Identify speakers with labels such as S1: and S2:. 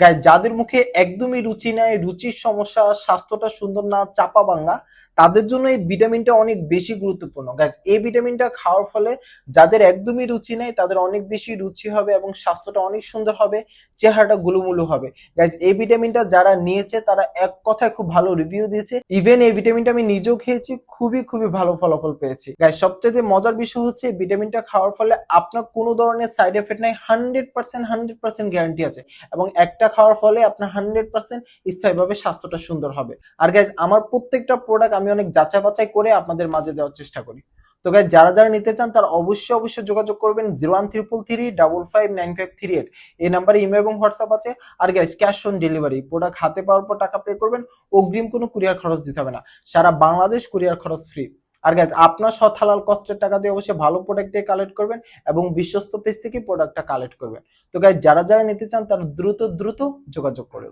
S1: Guys, যাদের মুখে একদমই রুচি নাই, রুচির সমস্যা, স্বাস্থ্যটা সুন্দর না, চাপা ভাঙ্গা, তাদের জন্য এই ভিটামিনটা অনেক বেশি গুরুত্বপূর্ণ। গাইস, এই ভিটামিনটা খাওয়ার ফলে যাদের একদমই রুচি নাই তাদের অনেক বেশি রুচি হবে এবং স্বাস্থ্যটা অনেক সুন্দর হবে, চেহারাটা গুলুমুলু হবে। গাইস, এই ভিটামিনটা যারা নিয়েছে তারা এক কথায় খুব ভালো রিভিউ দিয়েছে। ইভেন এই ভিটামিনটা আমি নিজেও খেয়েছি, খুবই খুবই ভালো ফলাফল পেয়েছি। গাইস, সবচেয়ে মজার বিষয় হচ্ছে এই ভিটামিনটা খাওয়ার ফলে আপনার কোনো ধরনের সাইড এফেক্ট নাই, 100% গ্যারান্টি আছে। এবং একটা খাওয়ার ফলে আপনার 100% স্থায়ীভাবে স্বাস্থ্যটা সুন্দর হবে। আর গাইজ, আমার প্রত্যেকটা প্রোডাক্ট আমি অনেক যাচাই বাছাই করে আপনাদের মাঝে দেওয়ার চেষ্টা করি। তো গাইজ, যারা যারা নিতে চান তারা অবশ্যই যোগাযোগ করবেন 01333559538। এই নাম্বারে ইমেল এবং হোয়াটসঅ্যাপ আছে। আর guys, cash on delivery, product হাতে পাওয়ার পর টাকা পে করবেন, অগ্রিম কোনো কুরিয়ার খরচ দিতে হবে না, সারা বাংলাদেশ কুরিয়ার খরচ ফ্রি। আর গাইজ, আপনার সৎ হালাল কষ্টের টাকা দিয়ে অবশ্যই ভালো প্রোডাক্ট কালেক্ট করবেন এবং বিশ্বস্ত পেজ থেকে প্রোডাক্টটা কালেক্ট করবেন। তো গাইজ, যারা যারা নিতে চান তারা দ্রুত যোগাযোগ করবেন।